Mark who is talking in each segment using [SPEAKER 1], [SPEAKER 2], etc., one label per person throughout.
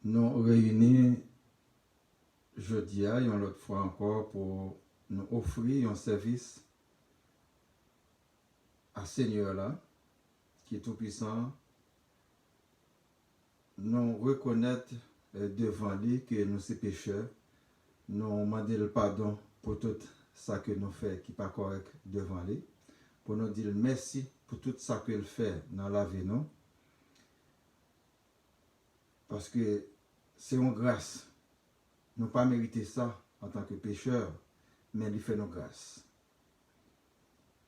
[SPEAKER 1] nous réunis jeudi, une autre fois encore, pour nous offrir un service à Seigneur là, qui est tout puissant, nous reconnaître devant lui que nous sommes pécheurs, nous demander le pardon pour tout ça que nous faisons qui n'est pas correct devant lui, pour nous dire merci pour tout ça qu'il fait dans la vie nous, parce que c'est une grâce. Nous n'avons pas mérité ça en tant que pécheurs, mais il fait nos grâces.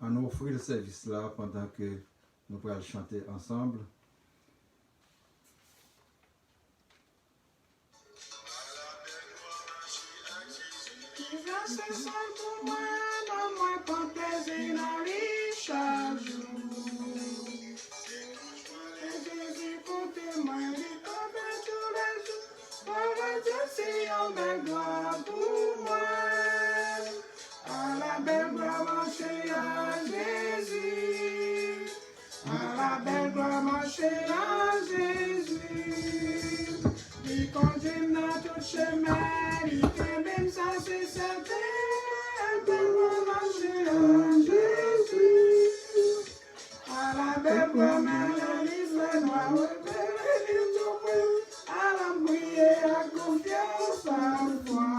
[SPEAKER 1] On nous offre le service là pendant que nous pourrons chanter ensemble.
[SPEAKER 2] C'est ça pour moi, non, moi, pas plaisir dans les chaque jour. Et Jésus, côté-moi, il tombe tous les jours. Pour Dieu, c'est un bel gloire pour moi. À la belle gloire, marcher à Jésus. À la belle gloire, marcher à Jésus. Il conduit dans tout chemin, il fait même ça, c'est certain. À la belle gloire, marcher à Jésus. À la belle gloire, l'Église noire, à la prière, à confiance, à foi.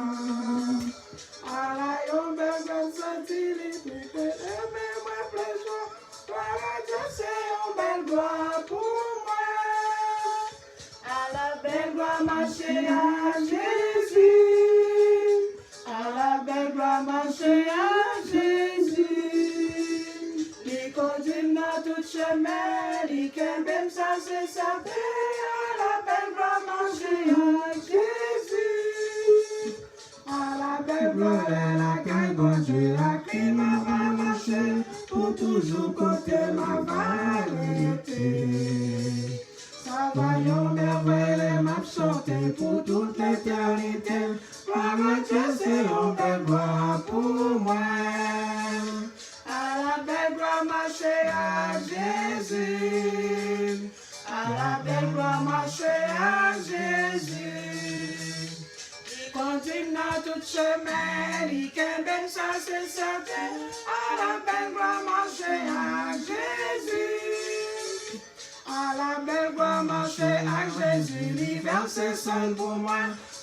[SPEAKER 2] À la yon belle gloire, sentir les pépés, et même moi, plaisir. Voilà, Dieu, c'est une belle gloire pour moi. À la belle gloire, marcher à Jésus. À la belle gloire, marcher à Jésus. Il conduit dans tout chemin, il même ça, c'est certain. À la belle gloire, marcher à Jésus. À la belle gloire, laquelle bon Dieu a créé ma va marcher. Pour toujours côté ma vanité. Ça va yon merveille m'a chanté pour toute l'éternité. Gloire Dieu, c'est une belle gloire pour moi. À la belle gloire, marcher à Jésus. À la belle gloire, marcher à Jésus. Il continue dans tout chemin, il même ça, c'est certain. À la belle gloire, marcher à Jésus. À la belle gloire, marcher à Jésus. L'hiver, c'est seul pour moi.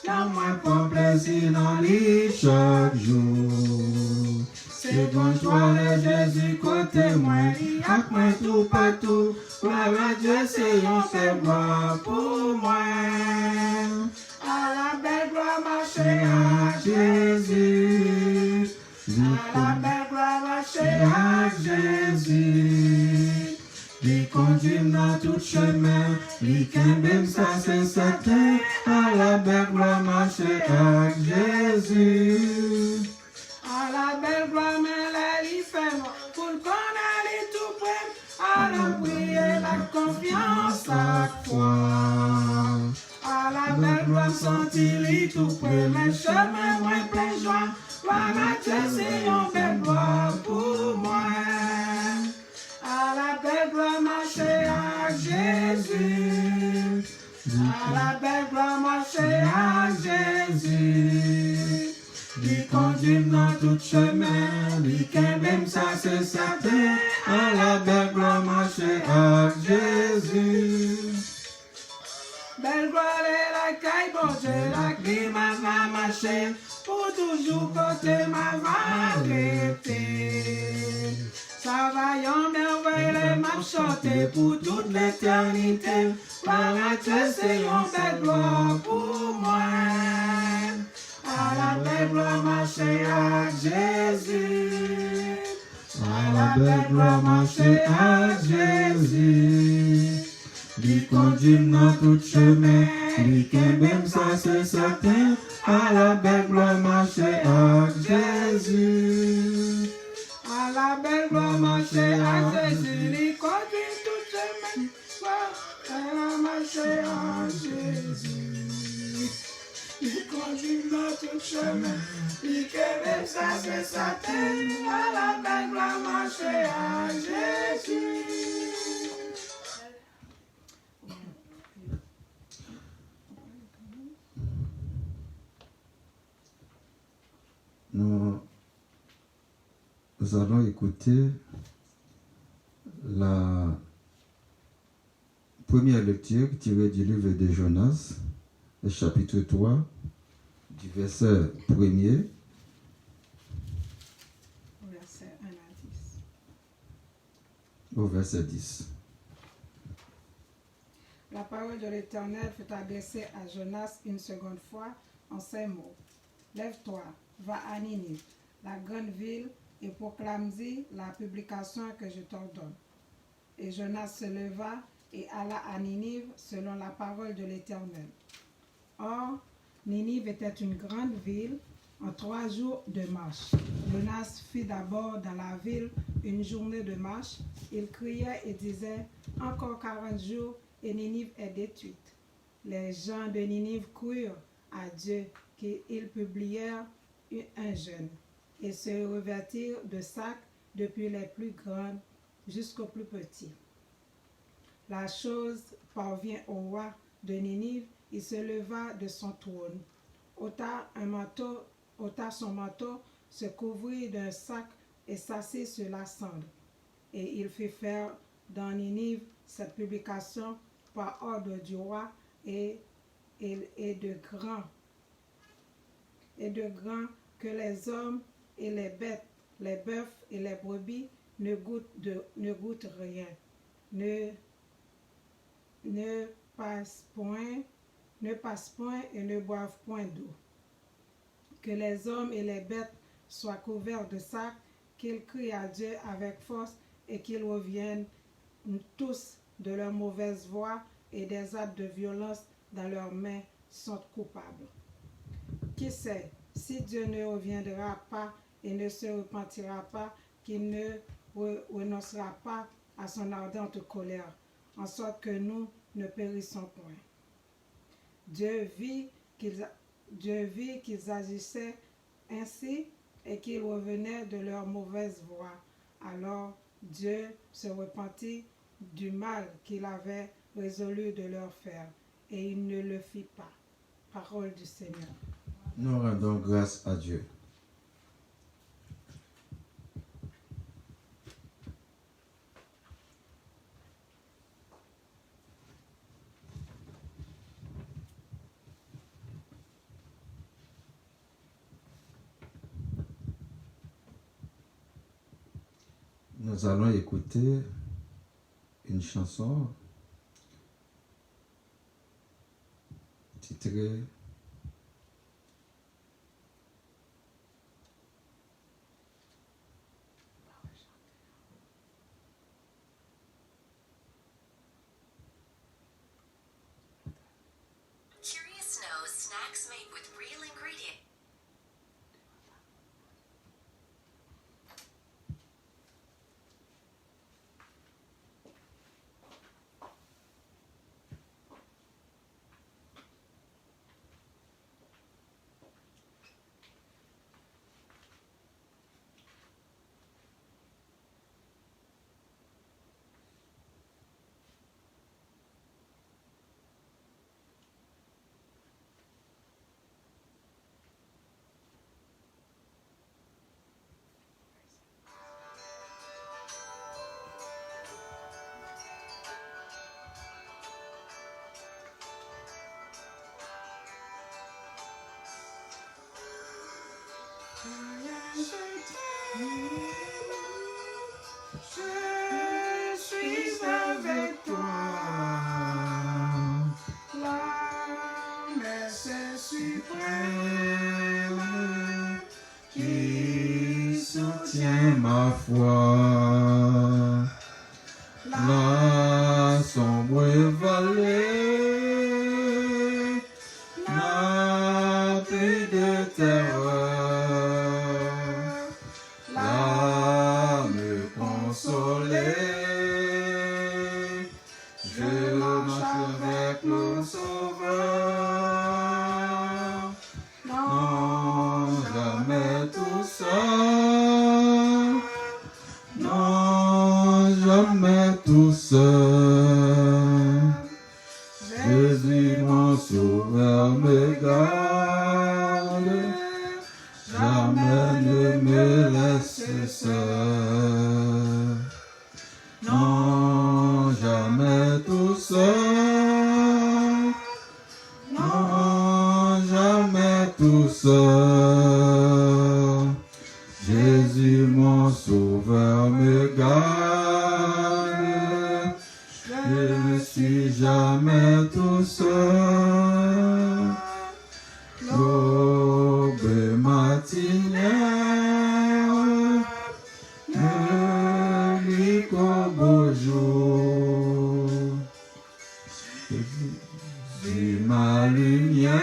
[SPEAKER 2] Non, moi, pour plaisir dans lui chaque jour. C'est bon joie de Jésus côté moi. Il a moi tout partout. Gloire à Dieu, c'est une belle gloire pour moi. À la belle gloire, marcher à Jésus. À la belle gloire, marcher à Jésus. Il conduit dans tout chemin, il même ça, c'est certain. À la belle gloire, marcher à Jésus. À la belle gloire, mais là, il fait moi, pour qu'on aille tout près. À la prière, la confiance, la foi. À la belle gloire, sentir tout près, mais chemin, moins plein de joie. Voilà, Dieu, c'est une belle gloire pour moi. À la belle gloire, marcher à Jésus. À la belle gloire, marcher à Jésus. Il conduit dans tout chemin, il même ça, c'est certain. À la belle gloire, marcher à Jésus. Belle gloire est la caille, bon Dieu, la clim va marcher. Pour toujours côté ma variété. Ça va yon merveille m'a chanté pour toute l'éternité. Voilà que c'est une belle gloire pour moi. À la belle gloire, marcher à Jésus. À la belle gloire, marcher à Jésus. Il conduit dans tout chemin, il même ça, c'est certain. À la belle gloire, marcher à Jésus. À la belle gloire, marcher à Jésus. Il conduit tout chemin, à la marcher à Jésus. Il conduit dans tout chemin, il même ça, c'est certain. À la belle gloire, marcher à Jésus.
[SPEAKER 1] Nous allons écouter la première lecture tirée du livre de Jonas, le chapitre 3, du verset 1er
[SPEAKER 2] Verset 1 à 10.
[SPEAKER 1] au verset 10.
[SPEAKER 2] La parole de l'Éternel fut adressée à Jonas une seconde fois en ces mots. Lève-toi, va à Ninive, la grande ville, et proclame-y la publication que je t'ordonne. Et Jonas se leva et alla à Ninive selon la parole de l'Éternel. Or, Ninive était une grande ville en 3 jours de marche. Jonas fit d'abord dans la ville une journée de marche. Il criait et disait, « Encore 40 jours et Ninive est détruite. » Les gens de Ninive crurent à Dieu qu'ils publièrent un jeûne et se revêtirent de sacs depuis les plus grands jusqu'aux plus petits. La chose parvint au roi de Ninive, il se leva de son trône, ôta son manteau, se couvrit d'un sac et s'assit sur la cendre. Et il fit faire dans Ninive cette publication par ordre du roi et de grand que les hommes et les bêtes, les bœufs et les brebis ne goûtent rien, ne passent point et ne boivent point d'eau. Que les hommes et les bêtes soient couverts de sacs, qu'ils crient à Dieu avec force et qu'ils reviennent tous de leur mauvaise voie et des actes de violence dans leurs mains sont coupables. Qui sait, si Dieu ne reviendra pas et ne se repentira pas, qu'il ne renoncera pas à son ardente colère, en sorte que nous ne périssons point. Dieu vit qu'ils agissaient ainsi et qu'ils revenaient de leur mauvaise voie. Alors Dieu se repentit du mal qu'il avait résolu de leur faire, et il ne le fit pas. Parole du Seigneur.
[SPEAKER 1] Nous rendons grâce à Dieu. Nous allons écouter une chanson titrée
[SPEAKER 3] Curious Snows snacks made with real ingredients.
[SPEAKER 2] Je suis avec toi, la mercé suprême
[SPEAKER 1] qui soutient ma foi. La sombre vallée n'a plus de terreur. Là me consoler, je marche avec mon Sauveur. Non, jamais tout seul. Non, jamais tout seul. Jésus, mon Sauveur, me garde. Jamais ne me laisse seul. Non, jamais tout seul. Non, jamais tout seul. Jésus, mon sauveur, me garde. Je ne suis jamais tout seul. L'aube matinale ne luit qu'au beau jour. Jésus, ma lumière,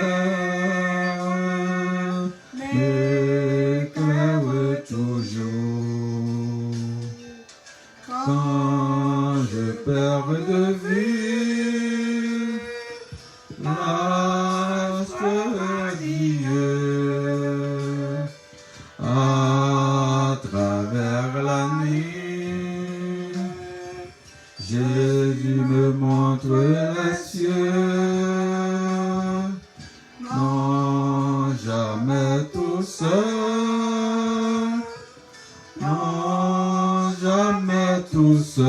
[SPEAKER 1] m'éclaire toujours. Quand je perds de vue l'astre d'hier, à travers la nuit, Jésus me montre les cieux. Non, jamais tout seul. Non, jamais tout seul.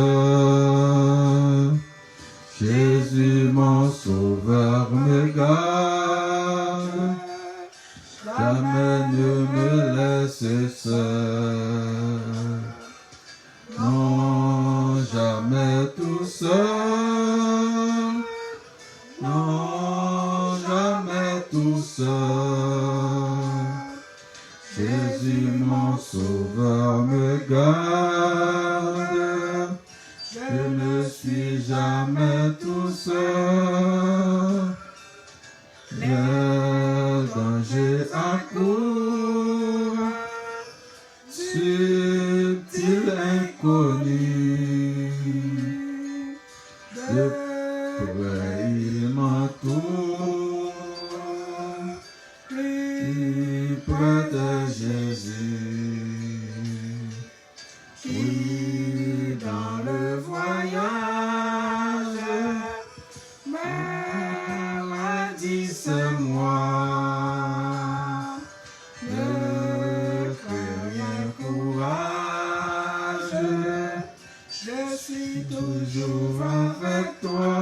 [SPEAKER 1] Jésus, mon sauveur, me garde. Jamais ne me laisse seul. Non, jamais tout seul. Non, jamais tout seul. Jésus, mon sauveur, me garde. Je ne suis jamais tout seul. Le danger accourt, subtil inconnu. De près il m'entoure, plus près de Jésus. Oui, dans le voyage, maladie-moi. Ne crains rien, courage, je suis toujours avec toi.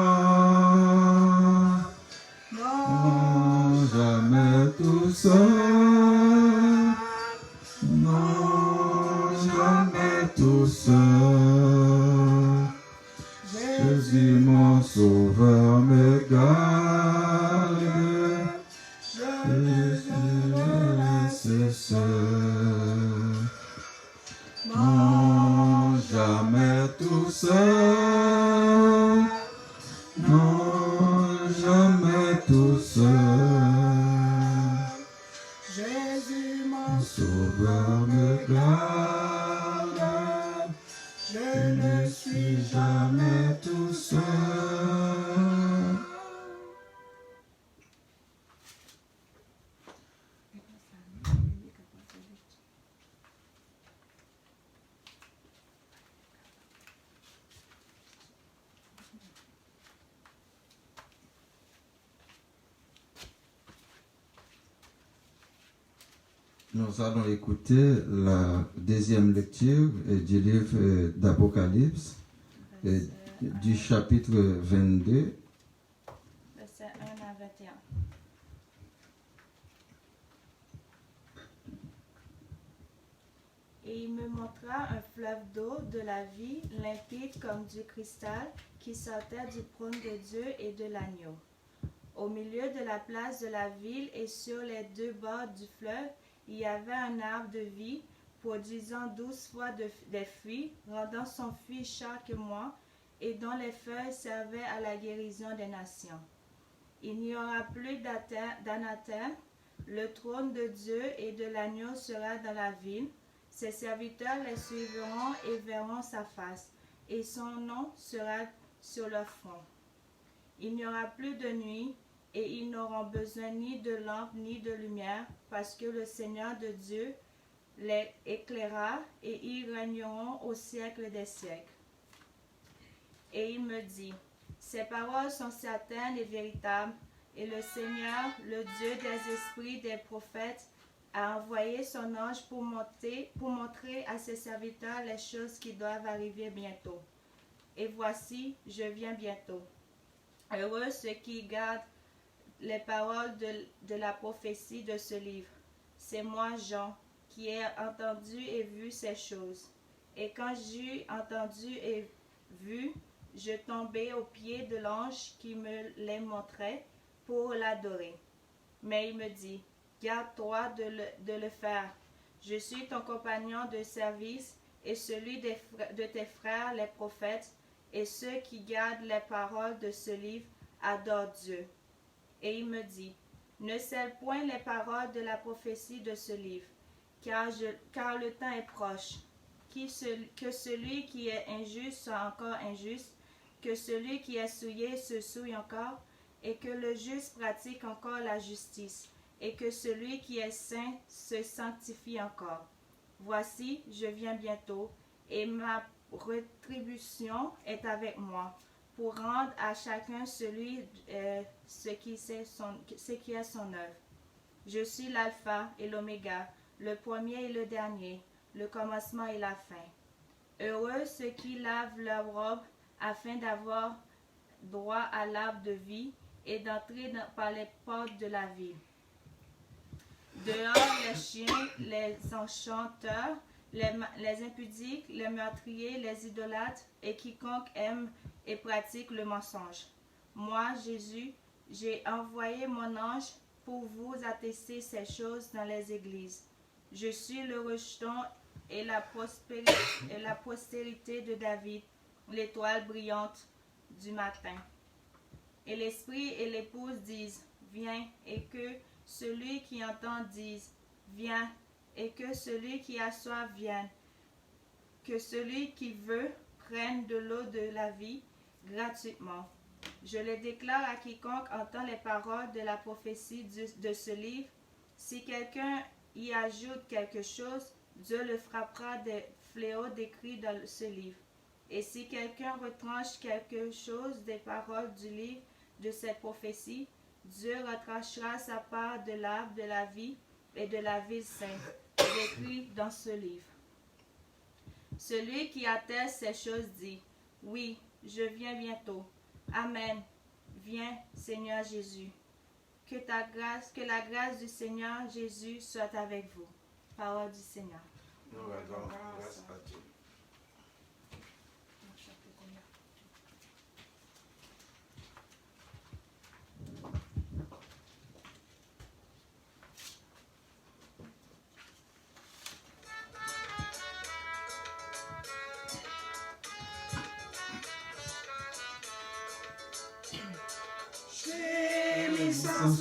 [SPEAKER 1] Non, jamais tout seul. Non, jamais tout seul. Jésus, mon sauveur, me garde. Je ne laisse seul. Non, jamais tout seul. Non, jamais tout seul.
[SPEAKER 2] Jésus, mon
[SPEAKER 1] Sauveur, me garde. Je ne suis jamais tout seul. Nous allons écouter la deuxième lecture du livre d'Apocalypse, du chapitre 22.
[SPEAKER 4] Versets 1 à 21. Et il me montra un fleuve d'eau de la vie, limpide comme du cristal, qui sortait du trône de Dieu et de l'agneau. Au milieu de la place de la ville et sur les deux bords du fleuve, il y avait un arbre de vie, produisant 12 fois des fruits, rendant son fruit chaque mois, et dont les feuilles servaient à la guérison des nations. Il n'y aura plus d'anathème, le trône de Dieu et de l'agneau sera dans la ville, ses serviteurs les suivront et verront sa face, et son nom sera sur leur front. Il n'y aura plus de nuit, et ils n'auront besoin ni de lampe ni de lumière, parce que le Seigneur de Dieu les éclairera, et ils régneront au siècle des siècles. Et il me dit, ces paroles sont certaines et véritables, et le Seigneur, le Dieu des esprits des prophètes, a envoyé son ange pour montrer à ses serviteurs les choses qui doivent arriver bientôt. Et voici, je viens bientôt. Heureux ceux qui gardent les paroles de la prophétie de ce livre. C'est moi, Jean, qui ai entendu et vu ces choses. Et quand j'eus entendu et vu, je tombai aux pieds de l'ange qui me les montrait pour l'adorer. Mais il me dit, garde-toi de le faire. Je suis ton compagnon de service et celui de tes frères les prophètes, et ceux qui gardent les paroles de ce livre adorent Dieu. Et il me dit, ne scelle point les paroles de la prophétie de ce livre, car le temps est proche. Que celui qui est injuste soit encore injuste, que celui qui est souillé se souille encore, et que le juste pratique encore la justice, et que celui qui est saint se sanctifie encore. Voici, je viens bientôt, et ma rétribution est avec moi, pour rendre à chacun ce qui est son œuvre. Je suis l'alpha et l'oméga, le premier et le dernier, le commencement et la fin. Heureux ceux qui lavent leur robe, afin d'avoir droit à l'arbre de vie et d'entrer par les portes de la vie. Dehors les chiens, les enchanteurs, les impudiques, les meurtriers, les idolâtres et quiconque aime et pratique le mensonge. Moi, Jésus, j'ai envoyé mon ange pour vous attester ces choses dans les églises. Je suis le rejeton et la postérité de David, l'étoile brillante du matin. Et l'esprit et l'épouse disent, viens, et que celui qui entend dise, viens, et que celui qui a soif vienne, que celui qui veut prenne de l'eau de la vie gratuitement. Je le déclare à quiconque entend les paroles de la prophétie de ce livre. Si quelqu'un y ajoute quelque chose, Dieu le frappera des fléaux décrits dans ce livre. Et si quelqu'un retranche quelque chose des paroles du livre de cette prophétie, Dieu retranchera sa part de l'arbre de la vie et de la ville sainte, décrit dans ce livre. Celui qui atteste ces choses dit, oui, je viens bientôt. Amen. Viens, Seigneur Jésus. Que la grâce du Seigneur Jésus soit avec vous. Parole du Seigneur.
[SPEAKER 1] Nous rendons grâce à Dieu.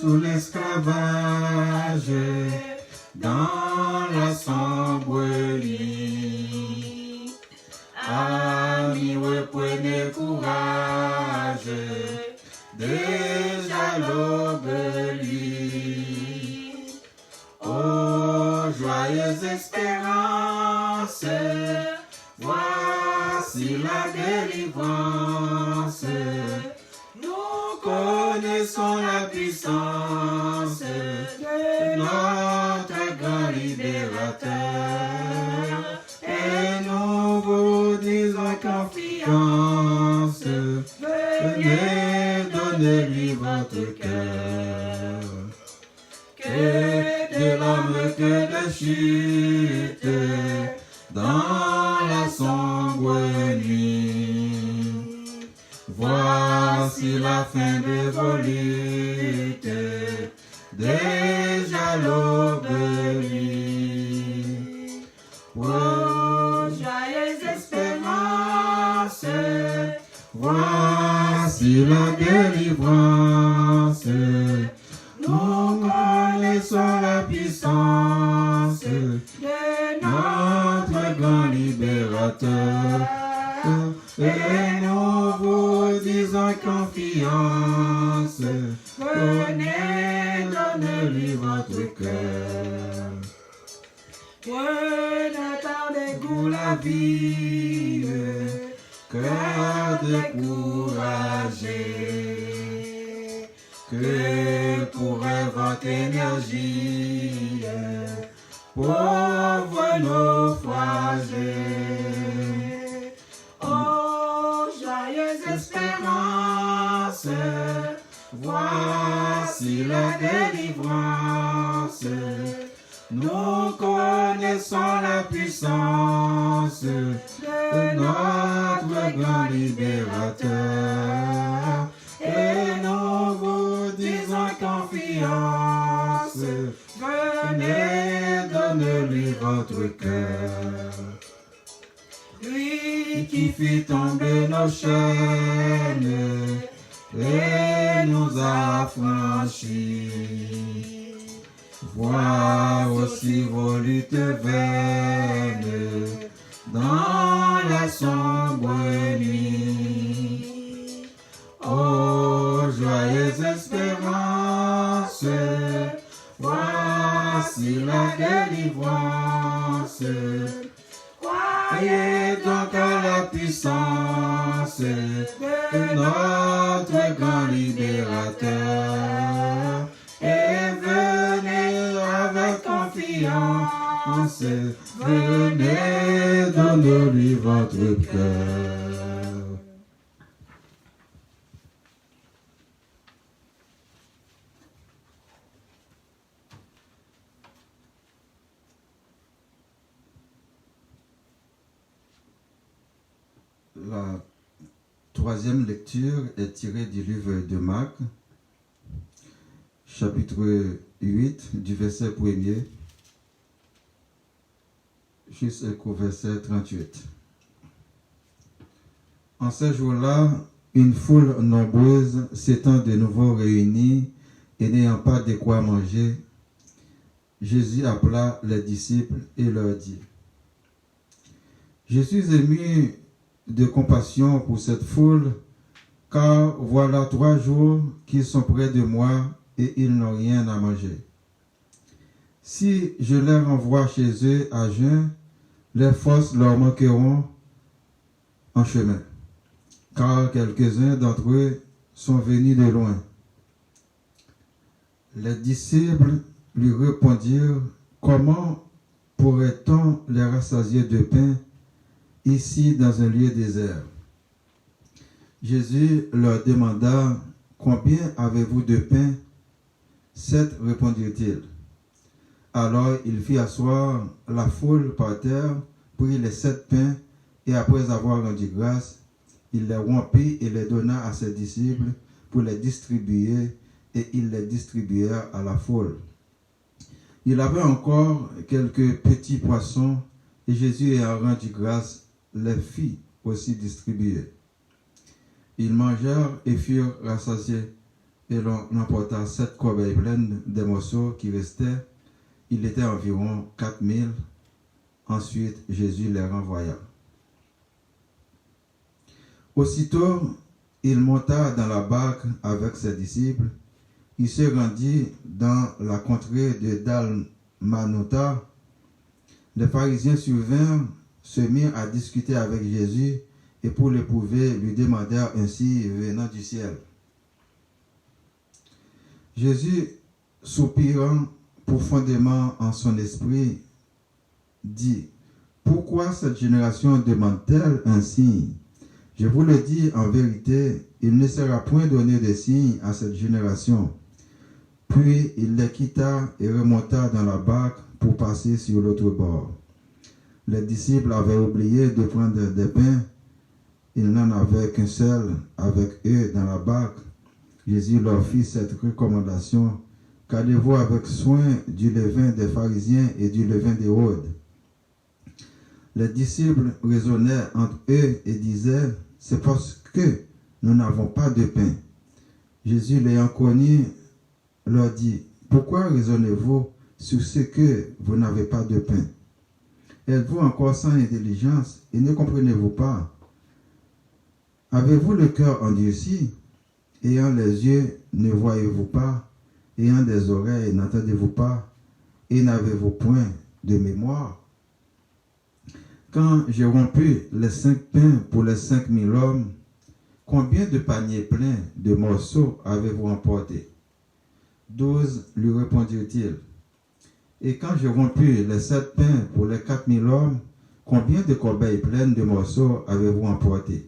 [SPEAKER 2] Sous l'esclavage, dans la sombre nuit, amis, reprenez courage, déjà l'aube lui. Oh, joyeuse espérance, voici la délivrance. Connaissons la puissance de notre grand libérateur, et nous vous disons confiance, venez donner-lui votre cœur. Que de l'homme que de chute, dans la sombre nuit. Voici la fin de vos luttes, déjà l'aube nuit. Oh, joyeuse espérance, voici la délivrance. Nous connaissons la puissance de notre grand libérateur. Et nous vous disons confiance, venez donner-lui votre cœur. Prenez goût la vie, cœur découragé, que pourrait votre énergie pauvres naufragés. Oh, joyeuse espérance, voici la délivrance. Nous connaissons la puissance de notre grand libérateur. Et nous vous disons confiance, venez, donne-lui votre cœur. Lui qui fit tomber nos chaînes et nous a franchis. Voir aussi vos luttes vaines dans la sombre nuit. Oh, joyeuse espérance, voici la délivrance. Croyez donc à la puissance de notre grand libérateur et venez avec confiance, venez, donne-lui votre cœur.
[SPEAKER 1] La troisième lecture est tirée du livre de Marc, chapitre 8, du verset 1er jusqu'au verset 38. En ces jours-là, une foule nombreuse s'étant de nouveau réunie et n'ayant pas de quoi manger, Jésus appela les disciples et leur dit: Je suis ému de compassion pour cette foule, car voilà 3 jours qu'ils sont près de moi et ils n'ont rien à manger. Si je les renvoie chez eux à jeun, les forces leur manqueront en chemin, car quelques-uns d'entre eux sont venus de loin. Les disciples lui répondirent: Comment pourrait-on les rassasier de pain ici dans un lieu désert? Jésus leur demanda: Combien avez-vous de pain? 7, répondirent-ils. Alors il fit asseoir la foule par terre, prit les 7 pains, et après avoir rendu grâce, il les rompit et les donna à ses disciples pour les distribuer, et ils les distribuèrent à la foule. Il avait encore quelques petits poissons, et Jésus ayant rendu grâce, les fit aussi distribuer. Ils mangèrent et furent rassasiés, et l'on emporta 7 corbeilles pleines des morceaux qui restaient. Il était environ 4000. Ensuite, Jésus les renvoya. Aussitôt, il monta dans la barque avec ses disciples. Il se rendit dans la contrée de Dalmanuta. Les pharisiens survinrent, se mirent à discuter avec Jésus et pour l'éprouver, lui demandèrent ainsi venant du ciel: Jésus, soupirant profondément en son esprit, dit: Pourquoi cette génération demande-t-elle un signe? Je vous le dis en vérité, il ne sera point donné de signe à cette génération. Puis il les quitta et remonta dans la barque pour passer sur l'autre bord. Les disciples avaient oublié de prendre des pains. Ils n'en avaient qu'un seul avec eux dans la barque. Jésus leur fit cette recommandation: Gardez-vous avec soin du levain des pharisiens et du levain d'Hérode. Les disciples raisonnaient entre eux et disaient: C'est parce que nous n'avons pas de pain. Jésus, l'ayant connu, leur dit: Pourquoi raisonnez-vous sur ce que vous n'avez pas de pain? Êtes-vous encore sans intelligence et ne comprenez-vous pas? Avez-vous le cœur endurci? Ayant les yeux, ne voyez-vous pas? Ayant des oreilles, n'entendez-vous pas? Et n'avez-vous point de mémoire? Quand j'ai rompu les 5 pains pour les 5000 hommes, combien de paniers pleins de morceaux avez-vous emporté? 12, lui répondirent-ils. Et quand je rompus les 7 pains pour les 4000 hommes, combien de corbeilles pleines de morceaux avez-vous emporté?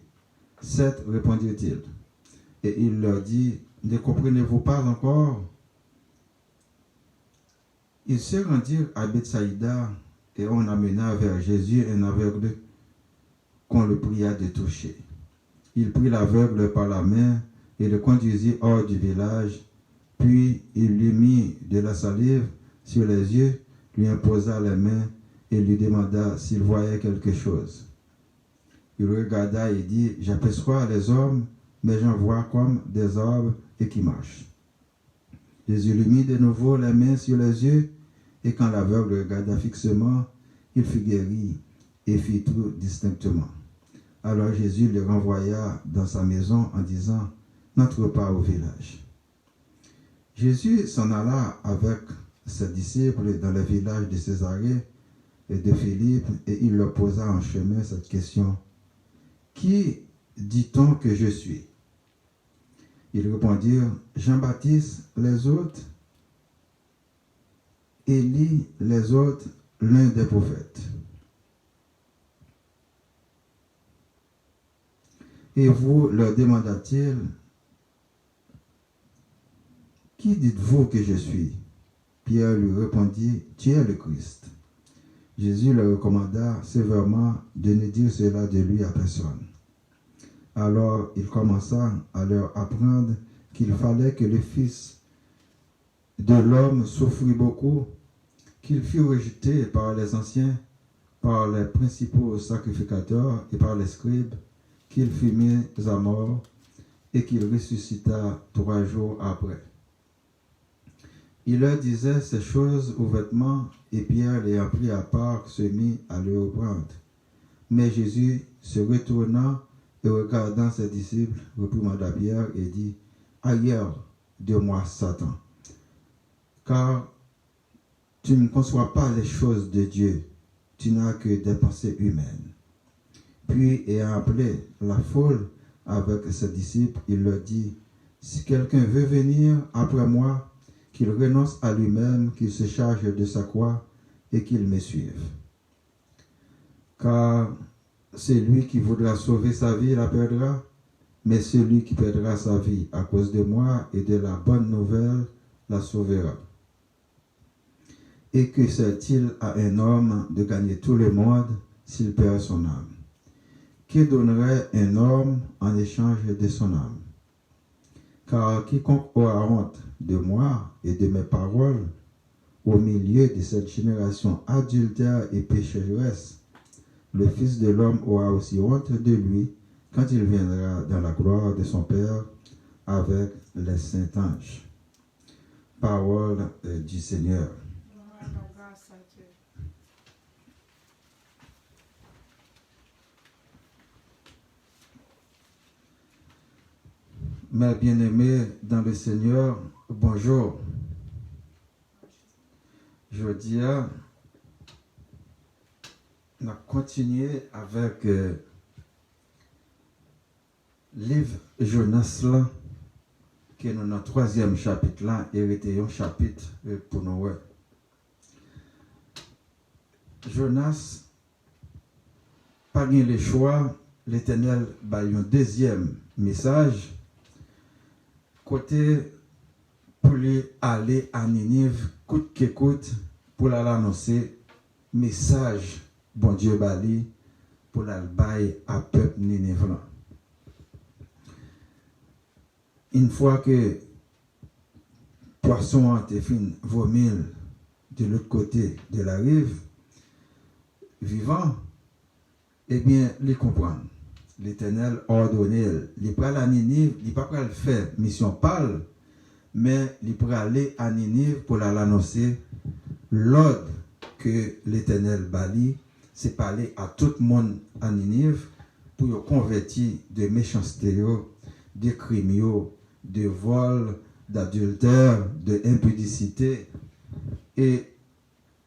[SPEAKER 1] 7, répondirent-ils. Et il leur dit, ne comprenez-vous pas encore? Ils se rendirent à Bethsaïda et on amena vers Jésus un aveugle qu'on le pria de toucher. Il prit l'aveugle par la main et le conduisit hors du village, puis il lui mit de la salive sur les yeux, lui imposa les mains et lui demanda s'il voyait quelque chose. Il regarda et dit, j'aperçois les hommes, mais j'en vois comme des arbres et qui marchent. Jésus lui mit de nouveau les mains sur les yeux, et quand l'aveugle regarda fixement, il fut guéri et fit tout distinctement. Alors Jésus le renvoya dans sa maison en disant, n'entre pas au village. Jésus s'en alla avec ses disciples dans le village de Césarée et de Philippe, et il leur posa en chemin cette question. Qui dit-on que je suis? Ils répondirent, Jean-Baptiste, les autres, Élie, les autres, l'un des prophètes. Et vous, leur demanda-t-il, qui dites-vous que je suis? Pierre lui répondit, tu es le Christ. Jésus leur recommanda sévèrement de ne dire cela de lui à personne. Alors il commença à leur apprendre qu'il fallait que le Fils de l'homme souffrit beaucoup, qu'il fût rejeté par les anciens, par les principaux sacrificateurs et par les scribes, qu'il fut mis à mort et qu'il ressuscita 3 jours après. Il leur disait ces choses ouvertement, et Pierre, l'ayant pris à part, se mit à le reprendre. Mais Jésus, se retournant et regardant ses disciples, réprimanda Pierre et dit, ailleurs de moi, Satan, car tu ne conçois pas les choses de Dieu, tu n'as que des pensées humaines. Puis, ayant appelé la foule avec ses disciples, il leur dit, si quelqu'un veut venir après moi, qu'il renonce à lui-même, qu'il se charge de sa croix et qu'il me suive. Car celui qui voudra sauver sa vie la perdra, mais celui qui perdra sa vie à cause de moi et de la bonne nouvelle la sauvera. Et que sert-il à un homme de gagner tout le monde s'il perd son âme? Que donnerait un homme en échange de son âme? Car quiconque aura honte de moi et de mes paroles au milieu de cette génération adultère et pécheresse, le Fils de l'homme aura aussi honte de lui quand il viendra dans la gloire de son Père avec les saints anges. Parole du Seigneur. Mes bien-aimés dans le Seigneur, bonjour. Je dis, on a continué avec le livre Jonas là, qui est dans notre 3e chapitre là, et était un chapitre pour nous. Jonas, pas bien le choix, l'Éternel a eu un 2e message. Côté pour lui aller à Ninive, coûte que coûte, pour l'annoncer, message, bon Dieu bali, pour l'albaï à peuple Ninive. Une fois que poisson a été fin vomir de l'autre côté de la rive, vivant, eh bien, les comprendre. L'Éternel ordonné, il peut aller à Ninive, il ne peut pas le faire mission pâle, mais il peut aller à Ninive pour l'annoncer. L'ordre que l'Éternel bali, c'est parler à tout le monde à Ninive pour le convertir de méchanceté, de crimes, de vol, d'adultère, d'impudicité et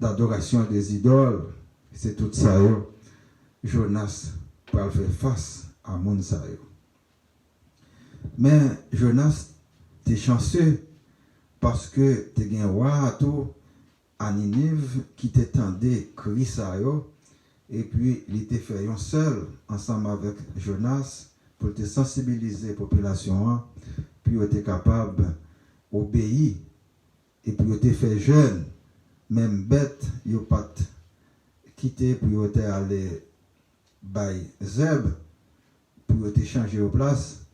[SPEAKER 1] d'adoration des idoles. C'est tout ça. Jonas pour faire face à mon sayo. Mais Jonas, t'es chanceux parce que t'es gagné roi tout à Ninive qui t'étendait cri ça yo, et puis il était fait un seul ensemble avec Jonas pour te sensibiliser la population, puis il était capable d'obéir, et puis il était fait jeune, même bête, il n'a pas quitté, puis il était allé by Zeb, puis il était changé aux places,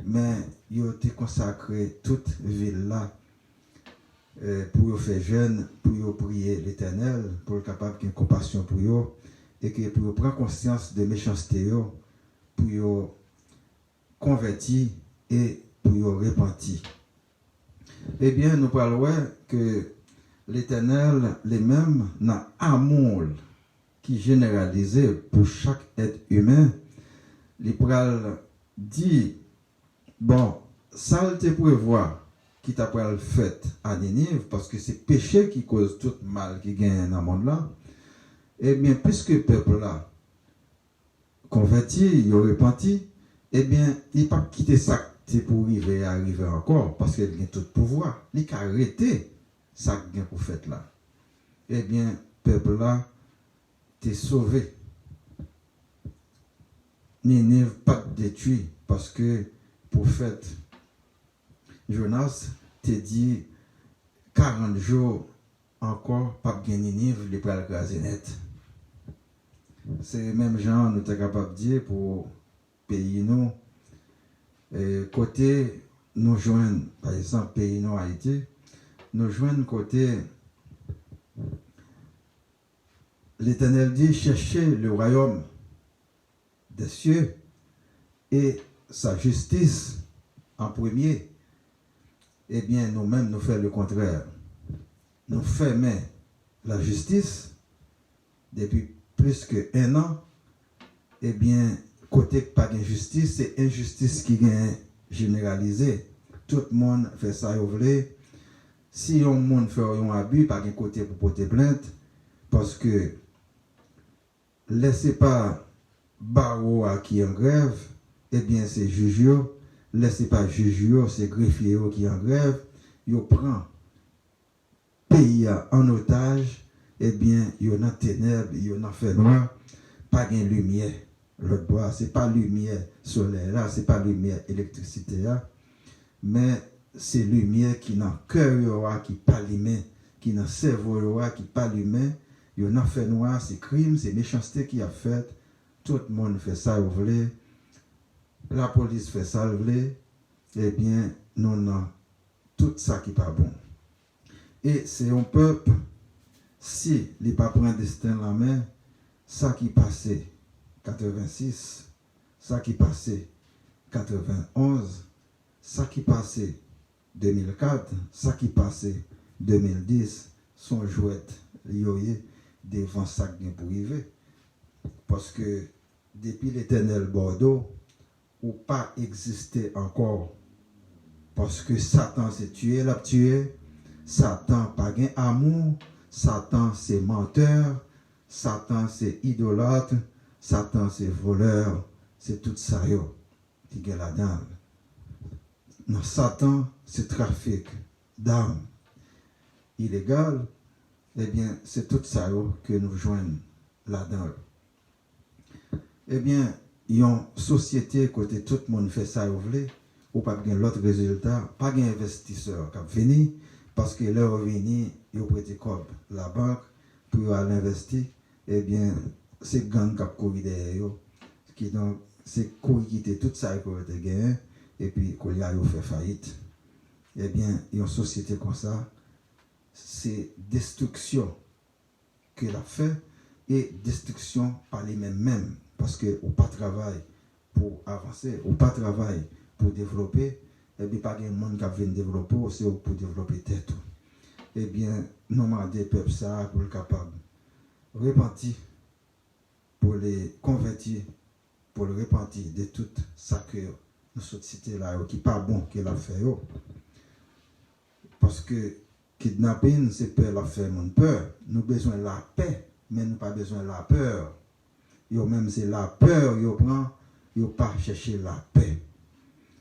[SPEAKER 1] mais il était consacré toute ville là pour faire jeune, pour prier l'Éternel, pour être capable qu'il y ait compassion pour eux, et que pour prendre conscience de méchanceté, pour convertir et pour repentir. Eh bien, nous parlons que l'Éternel, les mêmes, n'a amour qui est généralisé pour chaque être humain. Il pral dit, bon, ça te prévoit qui t'a pral fait à Ninive, parce que c'est péché qui cause tout mal qui gagne dans le monde là. Eh bien, puisque le peuple là converti, il a repenti, eh bien, il n'a pas quitté ça pour arriver encore, parce qu'il a tout pouvoir. Il a arrêté ça qu'il a pour faire là. Eh bien, le peuple là, t'es sauvé. Ninive pas détruit, parce que le prophète Jonas t'a dit 40 jours encore, pas de Ninive, les pral écraser net. C'est même genre nous sommes capables de dire pour pays nous, côté nous joignent, par exemple, pays nous Haïti, nous joignent côté l'Éternel dit cherchez le royaume des cieux et sa justice en premier. Eh bien, nous-mêmes, nous faisons le contraire. Nous fermons la justice depuis plus qu'un an. Eh bien, côté pas d'injustice, c'est injustice qui est généralisée. Tout le monde fait ça, vous voulez. Si on monde fait un abus, pas d'un côté pour porter plainte, parce que laissez pas barreau à qui en grève, eh bien c'est juge, laissez pas juge, c'est greffier qui en grève, yo prend pays en otage, eh bien yo dans ténèbres, yo dans fait noir, pas de lumière. L'autre bois, c'est pas lumière solaire là, c'est pas lumière électricité là, mais c'est lumière qui dans cœur qui pas allumé, qui dans cerveau qui pas allumé, yo dans fait noir, c'est crime, c'est méchanceté qui a fait. Tout le monde fait ça, vous voulez. La police fait ça, vous voulez. Eh bien, nous avons tout ça qui n'est pas bon. Et c'est un peuple, si il n'a pas pris un destin en la main, ça qui passait 86, ça qui passait 91, ça qui passait 2004, ça qui passait 2010, sont jouettes liées devant ça qui est pour arriver. Parce que depuis l'Éternel Bordeaux, ou pas existé encore. Parce que Satan s'est tué, l'a tué. Satan pas gain amour. Satan c'est menteur. Satan c'est idolâtre. Satan c'est voleur. C'est tout ça yo qui gagne la dame. Non, Satan c'est trafic d'armes illégal. Eh bien, c'est tout ça yo que nous joignons là-dedans. Eh bien, il y a une société côté tout le monde fait ça, vous voulez, ou pas bien l'autre résultat, pas bien investisseur qui vient parce que leur revenu, ils prêtent comme la banque pour aller investir. Eh bien, c'est gang qui a couru derrière qui donc c'est courir quitter tout ça qui a gagné et puis qu'on y a fait faillite. Eh bien, il y a une société comme ça, c'est destruction qu'elle a fait et destruction par les mêmes. Parce que ou pas travail pour avancer, ou pas travail pour développer, et bien pas de monde qui vient développer, c'est pour développer tête. Eh bien, nous demandons des peuples ça pour le capable repentir, pour les convertir, pour le repentir de tout ça que nous sommes cités là, qui n'est pas bon qu'il a fait. Parce que kidnapping, c'est peur, la fait mon peur. Nous avons besoin de la paix, mais nous n'avons pas besoin de la peur. Yo même c'est la peur yo prend, yo pas chercher la paix.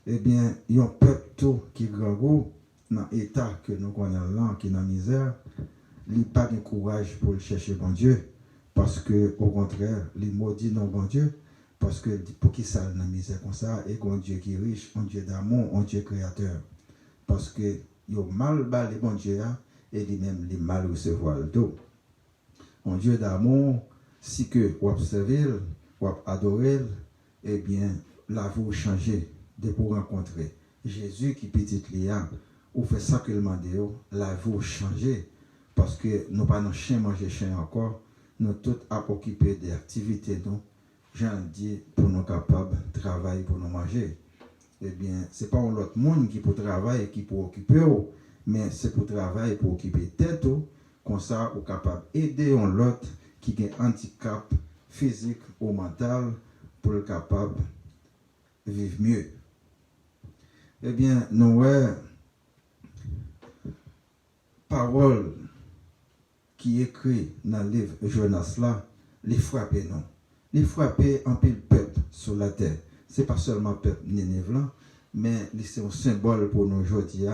[SPEAKER 1] Eh bien, yon peuple tout qui grand dans l'état que nous connaissons là, qui est dans la misère, il n'a pas de courage pour chercher bon Dieu. Parce que, au contraire, les maudits non bon Dieu. Parce que pour qui ça dans la misère comme ça, et qu'un Dieu qui est riche, un Dieu d'amour, un Dieu créateur. Parce que il a mal bas les bon Dieu et lui-même les mal recevoir le dos. Un Dieu d'amour, si que vous observez, vous adorez, eh bien, la vous changez de pour rencontrer Jésus qui petit Léa, ou fait ça que le demandez, la vous changez. Parce que nous pas dans chien manger chien encore, nous tous à occuper des activités nous. J'en dis pour nous capables de travailler pour nous manger. Eh bien, ce n'est pas l'autre monde qui peut travailler, qui peut occuper, mais c'est pour travailler, pour occuper tête, comme ça, on est capable d'aider l'autre qui a un handicap physique ou mental pour être capable de vivre mieux. Eh bien, nous avons parole qui est écrite dans le livre Jonas là, les frapper non. Les frapper en pile peuple sur la terre. Ce n'est pas seulement le peuple Nénéve, mais c'est un symbole pour nous aujourd'hui,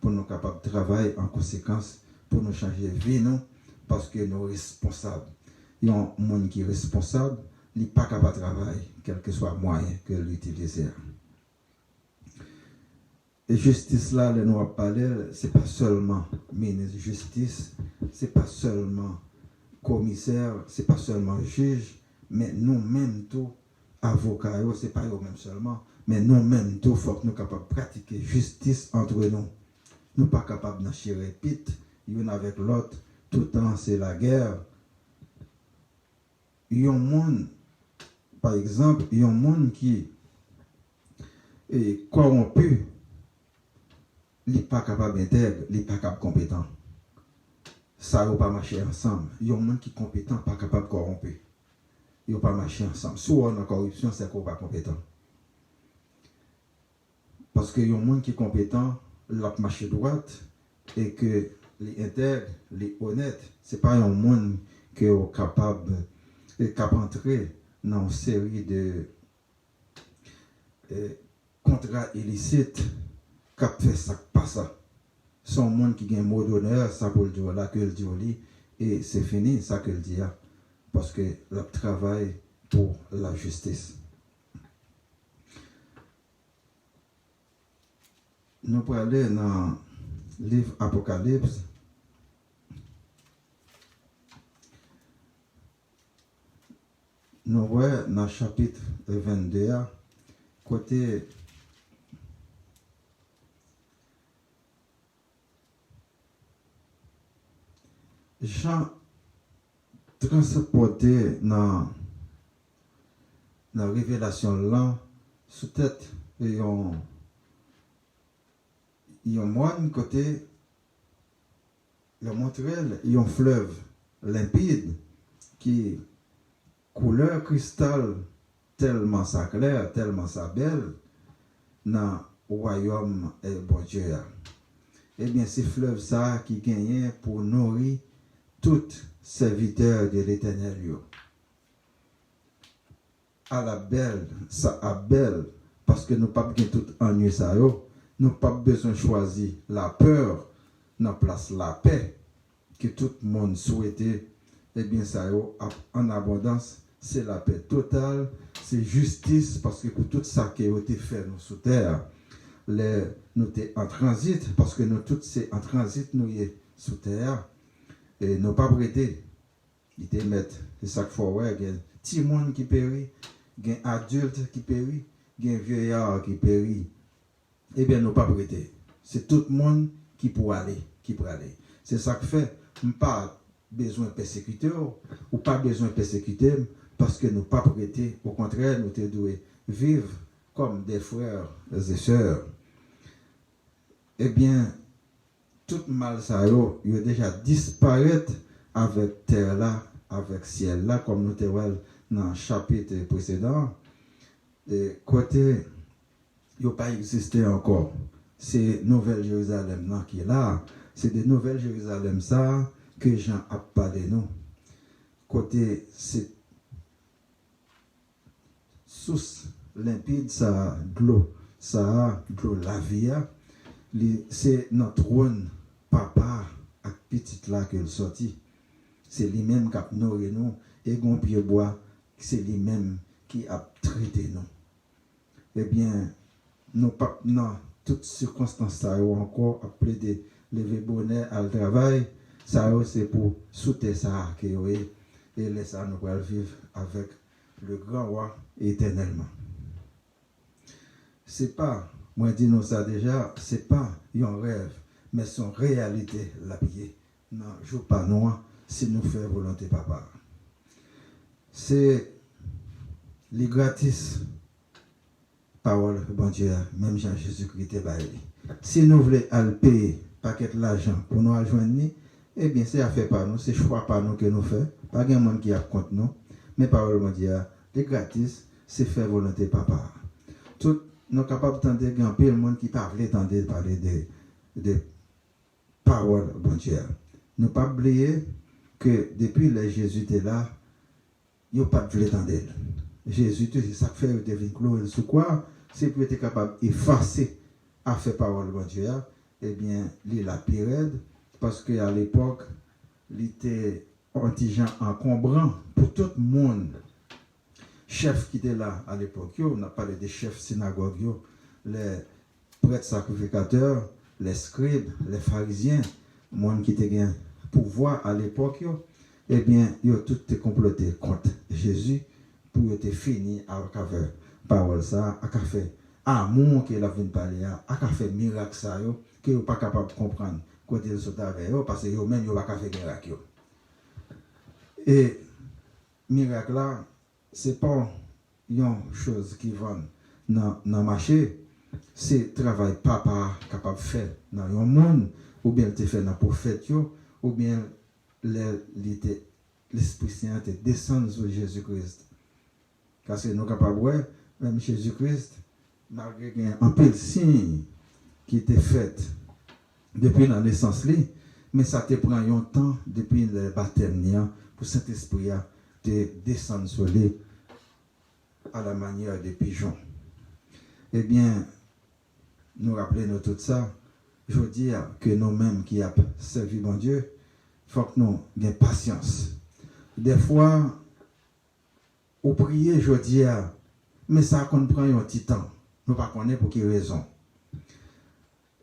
[SPEAKER 1] pour nous capables de travailler en conséquence, pour nous changer de vie, non? Parce que nous sommes responsables. Il y a un monde qui est responsable, il n'est pas capable de travailler, quel que soit le moyen que l'utiliser. Et justice là, nous avons parlé, ce n'est pas seulement ministre de justice, ce n'est pas seulement commissaire, ce n'est pas seulement juge, mais nous-mêmes tout, avocats, ce n'est pas eux-mêmes seulement, mais nous-mêmes tout, il faut que nous soyons capables de pratiquer justice entre nous. Nous ne sommes pas capables de chier pite, l'un avec l'autre, tout le temps c'est la guerre. Il y a un monde, par exemple, il y a un monde qui est corrompu, il n'est pas capable d'intègre, il n'est pas capable de compétent. Ça ne va pas marcher ensemble. Il y a un monde qui est compétent, pas capable de corrompre. Il ne va pas marcher ensemble. Si on a corruption, c'est qu'on n'est pas compétent. Parce qu'il y a un monde qui est compétent, l'a marché droite, et que les intègres, les honnêtes, ce n'est pas un monde qui est capable d'entrer dans une série de contrats illicites qui fait ça, pas ça. C'est un monde qui a un mot d'honneur, ça pour le dire là, que le dit, et c'est fini, ça que le dit là. Parce que le travail pour la justice. Nous pouvons aller dans le livre Apocalypse. Nous voyons dans le chapitre 22, côté Jean transporté dans la révélation là, sous tête, il y a un moine côté, il a montré, il y a un fleuve limpide qui couleur cristal tellement ça clair, tellement ça belle dans le royaume et bon Dieu. Eh bien, c'est fleuve ça qui gagnait pour nourrir tout serviteur de l'Éternel. À la belle, ça a belle, parce que nous n'avons pas tout ennuyé ça. Nous n'avons pas besoin de choisir la peur, dans place la paix, que tout le monde souhaitait. Eh bien, ça en abondance, c'est la paix totale, c'est justice, parce que pour tout ça qui a été fait nous sous terre, nous sommes en transit, parce que nous tous c'est en transit, nous sommes sous terre, et nous pas prêtés. Ils te mettent, c'est ça qu'il faut voir, il y a un petit monde qui périt, il y a un adulte qui périt, il y a un vieillard qui périt. Eh bien, nous pas prêtés. C'est tout le monde qui peut aller, C'est ça que fait, nous pas besoin de persécuter, ou pas besoin de persécuter, parce que nous pas prêtés. Au contraire, nous devons vivre comme des frères et sœurs. Eh bien, tout mal ça il a déjà disparaître avec terre là, avec ciel là, comme nous te voyons dans le chapitre précédent. Et côté, il n'a pas existé encore. C'est Nouvelle Jérusalem là qui est là. C'est de Nouvelle Jérusalem ça que Jean a parlé nous. Côté, c'est source limpide, ça de l'eau la vie. C'est notre trône, papa, avec petit là que le sorti. C'est lui-même qui a nourri nous. Et gon pied bois, c'est lui-même qui a traité nous. Eh bien, nous pas dans toutes circonstances ça ou encore appelé de lever bonheur à le travail, ça c'est pour soutenir ça que et laisser nous vivre avec le grand roi éternellement. C'est pas, moi dis nous ça déjà, c'est pas un rêve, mais son réalité la pied. Non, joue pas noir si nous faisons volonté papa. C'est les gratis parole bon Dieu, même Jean Jésus-Christ est baillé. Si nous voulons aller payer paquet l'argent pour nous rejoindre, eh bien c'est affaire par nous, c'est choix par nous que nous faisons. Pas de monde qui a contre nous, mais parole bon Dieu, les gratis, c'est faire volonté papa. Tout nous sommes capables d'entendre un peu le monde qui parle parler de parole bon Dieu. Ne pas oublier que depuis que Jésus était là, il n'y a pas de voulu entendre. Jésus, c'est ça que fait, il devient clos sous quoi? C'est pour être capable d'effacer à faire parole bon Dieu. Eh bien, il est la pire parce qu'à l'époque, il était anti-gens encombrant pour tout le monde. Chef qui était là à l'époque, on a parlé des chefs synagogues, les prêtres sacrificateurs, les scribes, les pharisiens, les gens qui étaient pouvoir à l'époque, eh bien, ils ont tout comploté contre Jésus pour être fini avec la parole ça, à fait amour qu'il a venu parler, à fait miracle ça, que vous pas capable de comprendre quand ils sont avec eux, parce que eux-mêmes, ils n'ont pas fait miracle. Et miracle là, c'est pas une chose qui vend dans le marché, c'est travail papa capable de faire dans un monde, ou bien il fait dans le prophète, ou bien l'Esprit Saint descend sur Jésus-Christ. Parce que nous sommes capables de voir, même Jésus-Christ, malgré un peu de signe qui était fait depuis la naissance, mais ça te prend un temps depuis le baptême pour cet esprit de descendre sur lui à la manière des pigeons. Eh bien, nous rappelons tout ça. Je veux dire que nous-mêmes qui avons servi mon Dieu, il faut que nous ayons patience. Des fois, au prier, je dis, mais ça qu'on prend un petit temps. Nous ne connaissons pas pour quelle raison.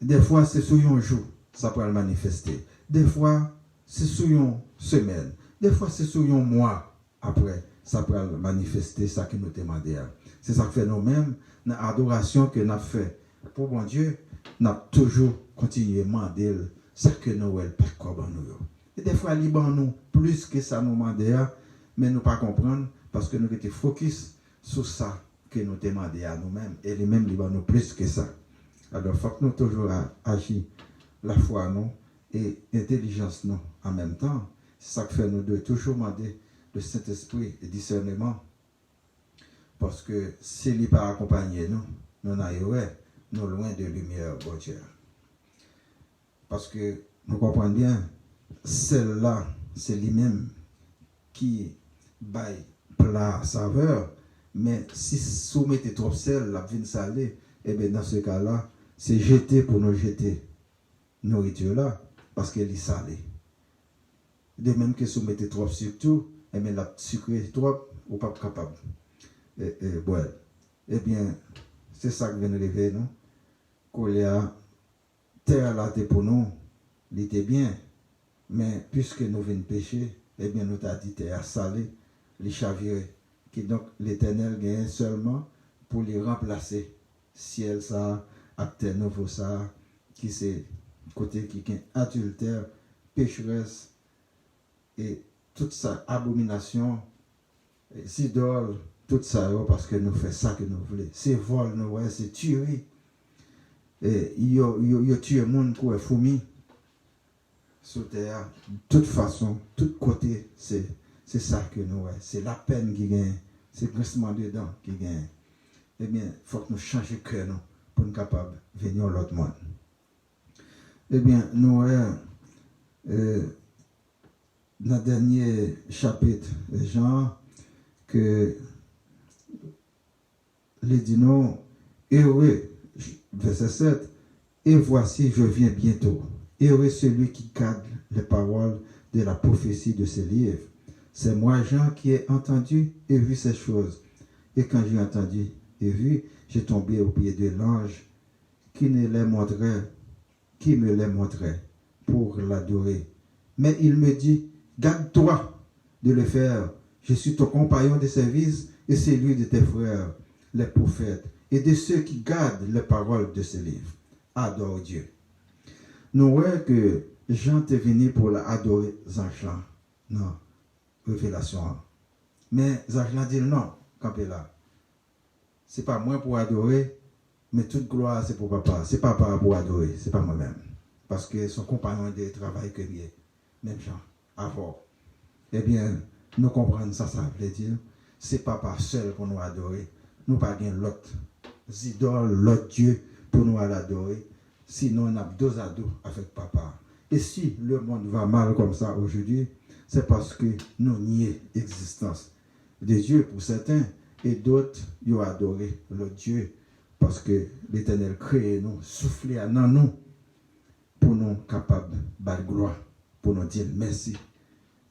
[SPEAKER 1] Des fois, c'est sur un jour, ça peut le manifester. Des fois, c'est sur une semaine. Des fois, c'est sur un mois après, ça peut le manifester, ça que nous demandons. C'est ça que fait nous-mêmes, dans l'adoration que nous avons fait pour mon Dieu, nous avons toujours continué à demander ça que nous avons pas de nous. Et des fois, il y a nous plus que ça nous demandons, mais nous ne pas comprendre parce que nous étions focus sur ça que nous demandons à nous-mêmes. Et les mêmes, ils nous plus que ça. Alors, il faut que nous toujours agir la foi nous et l'intelligence nous en même temps. C'est ça que fait nous de toujours demander le Saint-Esprit et discernement. Parce que s'il n'est pas accompagné nous, nous sommes loin de lumière, bon Dieu. Parce que nous comprenons bien, celle-là, c'est lui-même qui baille plat saveur, mais si vous soumettez trop sel, la vine salée, et bien dans ce cas-là, c'est jeter pour nous jeter nourriture là, parce qu'elle est salée. De même que si vous mettez trop surtout, et bien la sucrée trop, ou pas capable de boire. Eh bien, c'est ça que vient de réveiller nous. Qu'on a terre là pour nous, il était bien, mais puisque nous venons pécher, eh bien nous t'a dit terre salée, les chavirés, qui donc l'Éternel gagne seulement pour les remplacer. Ciel ça, acte nouveau ça, qui c'est côté qui est adultère, pécheresse, et toute ça, abomination, idole, tout ça, parce que nous faisons ça que nous voulons. C'est vol, nous voyons, c'est tuerie. Et il y a tué le monde qui est fourmi sur terre. De toute façon, de tout côté, c'est ça que nous voyons. C'est la peine qui gagne, c'est le grincement des dents qui gagne. Eh bien, il faut que nous changions de cœur pour être capables de venir à l'autre monde. Eh bien, nous voyons, dans le dernier chapitre, Jean, que les dit non, heureux, verset 7, et voici, je viens bientôt, Heureux celui qui garde les paroles de la prophétie de ce livre. C'est moi, Jean, qui ai entendu et vu ces choses. Et quand j'ai entendu et vu, j'ai tombé au pied de l'ange qui me les montrait pour l'adorer. Mais il me dit, garde-toi de le faire. Je suis ton compagnon de service et celui de tes frères, les prophètes, et de ceux qui gardent les paroles de ce livre. Adore Dieu. Nous voyons que Jean est venu pour adorer Zanchlan. Non, révélation. Mais Zanchlan dit non, campez là. C'est pas moi pour adorer, mais toute gloire c'est pour papa. C'est papa pour adorer, c'est pas moi-même. Parce que son compagnon de travail que lui est, même Jean, avant. Eh bien, nous comprenons ça, ça veut dire, c'est papa seul pour nous adorer. Nous pas bien l'autre idole, l'autre Dieu pour nous adorer. Sinon, on a deux ados avec papa. Et si le monde va mal comme ça aujourd'hui, c'est parce que nous nions l'existence de Dieu pour certains et d'autres, ils ont adoré le Dieu parce que l'Éternel crée nous, soufflé dans nous pour nous capables de gloire, pour nous dire merci.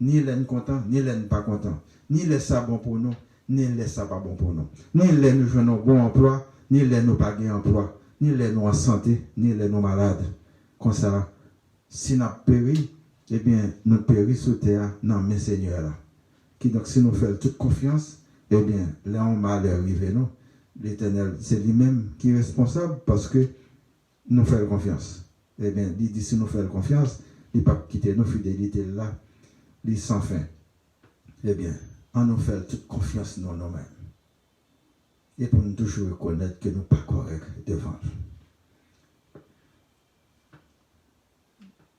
[SPEAKER 1] Ni l'un content, ni l'un pas content. Ni les ça bon pour nous, ni les ça pas bon pour nous. Ni les nous jouons un bon emploi, ni les nous pas gain emploi. Ni les nous en santé, ni les nous malades. Comme ça, si nous péri, eh bien, nous péris sous terre, non, mais Seigneur là. Qui donc, si nous faisons toute confiance, eh bien, là, on va arriver, non? L'Éternel, c'est lui-même qui est responsable parce que nous faisons confiance. Eh bien, il dit, si nous faisons confiance, il ne va pas quitter nos fidélités là, il sans fin. Eh bien, on nous fait toute confiance dans nous-mêmes. Et pour nous toujours reconnaître que nous ne sommes pas corrects devant lui.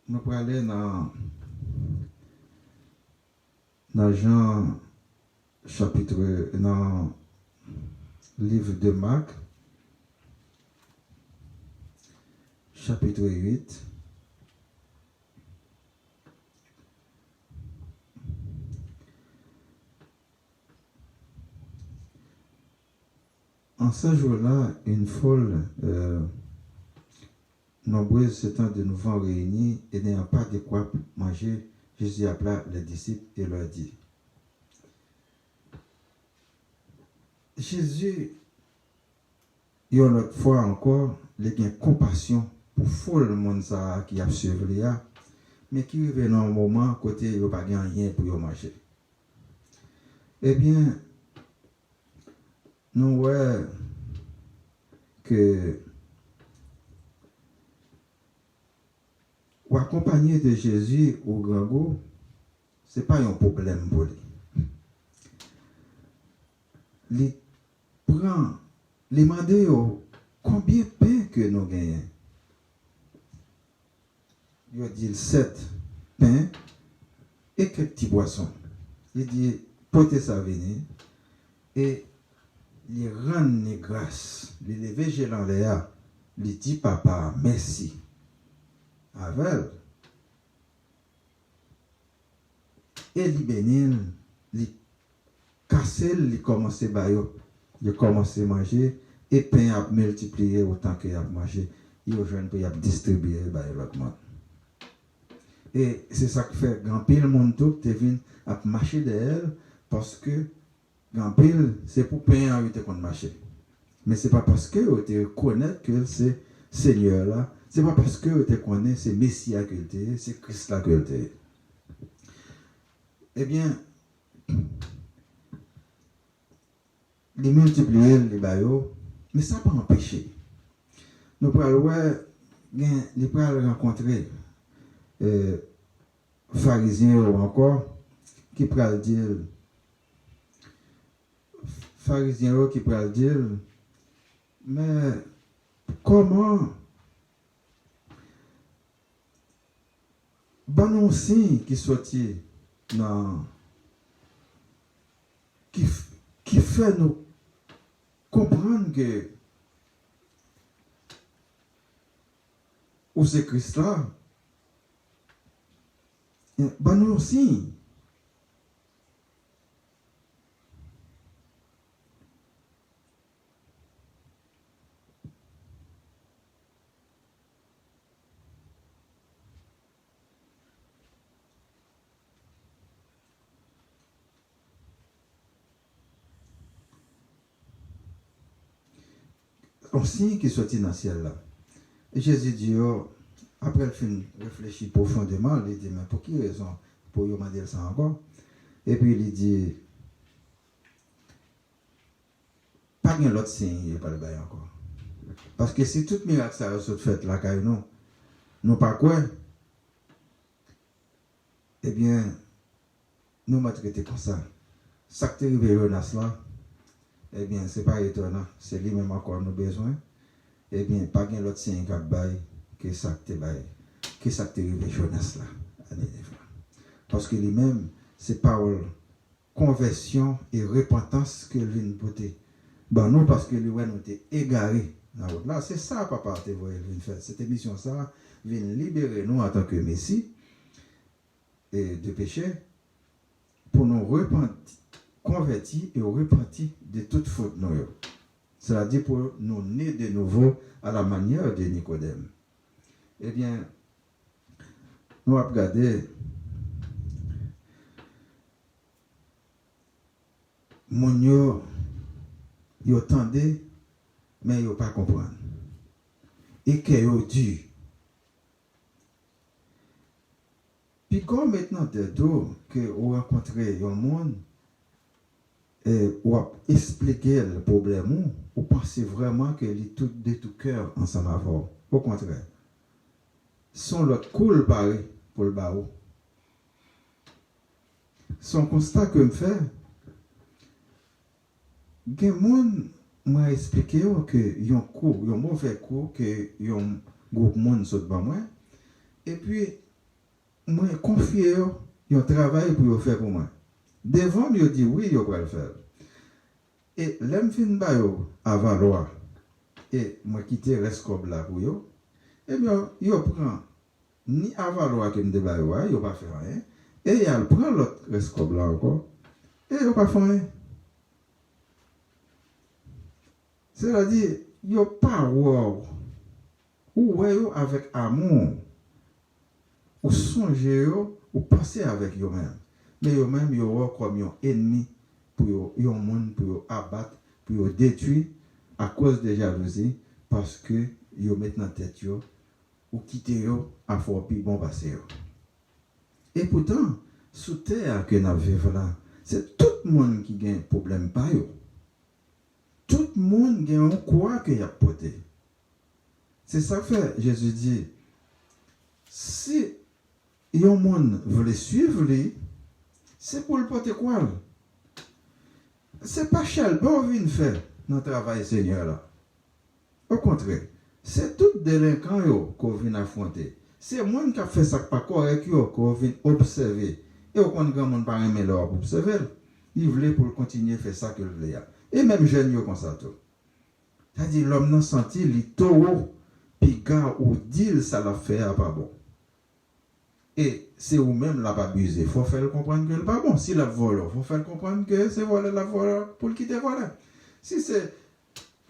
[SPEAKER 1] Nous allons aller dans Jean chapitre, dans le livre de Marc, chapitre 8. En ce jour-là, une foule nombreuse s'étant de nouveau réunie et n'ayant pas de quoi manger, Jésus appela les disciples et leur dit, Jésus, une autre fois encore, il a compassion pour foule le monde qui a suivi, mais qui arrive dans un moment côté il n'y a pas rien pour manger. Eh bien, nous voyons que ou accompagner de Jésus au grand goût, ce n'est pas un problème pour lui. Il prend, il demande combien de pain que nous gagnons. Il dit 7 pains et quelques petits poissons. Il dit, portez ça venir et il rend les grâces. Il lève les en l'air. Il dit, papa, merci. Avec et il bénit, il casse, il commence à bailler, il commence à manger et pain a multiplié autant qu'il a mangé. Il a jeune pour distribuer l'autre monde. Et c'est ça qui fait grand pile monde tout te vient à marcher derrière parce que grand pile c'est pour pain en été qu'on marcher. Mais c'est pas parce que tu connais que c'est Seigneur là. Ce n'est pas parce que tu connais, c'est Messie à cultiver, c'est Christ à cultiver. Eh bien, les multiplier les baillots, mais ça n'a pas empêché. Nous pouvons rencontrer pharisiens ou encore qui pourraient dire, mais comment bon signe qui sortit dans qui fait nous comprendre que où c'est Christ là bon signe un signe qui sortit dans le ciel là. Et Jésus dit, oh, après le film, réfléchit profondément, il dit, mais pour qui raison pour lui demander ça encore? Et puis il dit, pas de l'autre signe, il n'y a pas le bail encore. Parce que si tout miracle ça a fait là, car nous pas quoi, eh bien, nous m'a traité comme ça. Ça qui est arrivé Jonas là, eh bien, c'est pas étonnant, c'est lui-même encore nos besoins. Eh bien, pas de l'autre signe qui a bail que ça qui est arrivé Jonas là, à Nénéve. Parce que lui-même, c'est parole, conversion et repentance que lui nous porter. Ben non, parce que lui, nous était égarés. Là, c'est ça, papa, te voyez, vient faire. Cette émission, ça, vient libérer nous en tant que Messie et de péché pour nous repentir, convertir et repentir de toute faute. C'est-à-dire pour nous naître de nouveau à la manière de Nicodème. Eh bien, nous allons regarder mon yo tendez, mais yo pas comprendre. Et que yo dû. Puis quand maintenant de dos que vous rencontrez un monde et vous expliquer le problème, vous pensez vraiment que les tout de tout cœur ensemble avant. Au contraire. Son l'autre cool pareil pour le barreau. Son constat que me fait, gen moun m'a expliqué que yon mauvais coup que yon groupe moun saute ba moi et puis moi confié yon travail pour yo faire pour moi. Devant yo dit oui yo va le faire. Et l'aime fin ba yo avant loi et moi quitter rescob là pour yo. Et bien yo prend ni avant loi que me ba yo pas faire rien et il prend l'autre rescob là encore et yo pas faire rien. C'est-à-dire, il n'y a pas wow. Ou ouais avec amour. Ou songez ou pensez avec eux-mêmes. Mais eux-mêmes, ils ont comme un ennemi pour un monde, pour abattre, pour détruire à cause de jalousie, parce que ils mettent dans la tête ou quitter à faire plus bon passer. Et pourtant, sous terre que nous vivons là, c'est tout le monde qui a un problème pas yo. Tout le monde a un quoi qu'il a porté. C'est ça que fait Jésus dit, si un monde veut suivre lui, c'est pour le porter quoi? C'est pas cher, bon vient faire notre travail Seigneur là. Au contraire, c'est tout délinquant qu'on vient affronter. C'est le monde qui a fait ça pas correct qu'on vient observer. Et au contraire, grand monde pas aimer leur observer. Il voulait pour continuer à faire ça qu'il voulait. Et même jeune comme ça tout. C'est-à-dire l'homme n'a senti les taureaux, puis gars ou dit ça l'a fait pas bon. Et c'est ou même l'a pas abusé. Il faut faire comprendre que c'est pas bon. Si la vole, il faut faire comprendre que c'est voler la vole pour le quitter voler. Si c'est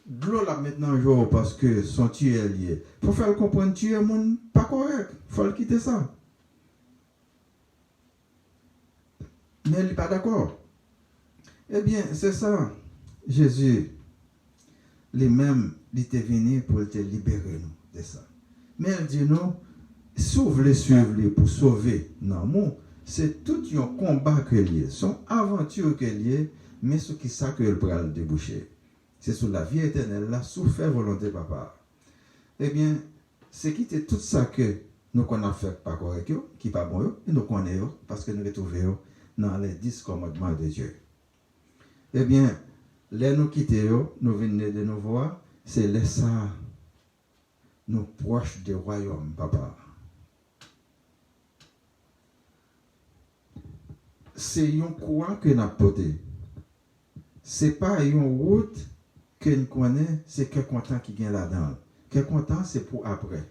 [SPEAKER 1] de l'eau là maintenant jour parce que son tué est lié, il faut faire comprendre que tu es monde pas correct. Il faut le quitter ça. Mais il n'est pas d'accord. Eh bien, c'est ça. Jésus, lui-même, il était venu pour te libérer nous de ça. Mais il dit non, si vous voulez suivre pour sauver l'amour, c'est tout un combat que lié, son aventure que lié, mais ce qui ça que le bras déboucher. C'est sur la vie éternelle, là, sous faire volonté papa. Eh bien, c'est quitter tout ça que nous qu'on a fait pas correct, qui pas bon, et nous connaissons parce que nous les trouvons dans les 10 commandements de Dieu. Eh bien, les nous quitter, nous venons de nous voir, c'est les ça, nous proches du royaume, papa. C'est un courant que nous avons porté. Ce n'est pas une route que nous connaissons, c'est quel content qui vient là-dedans. Quel content, c'est pour après.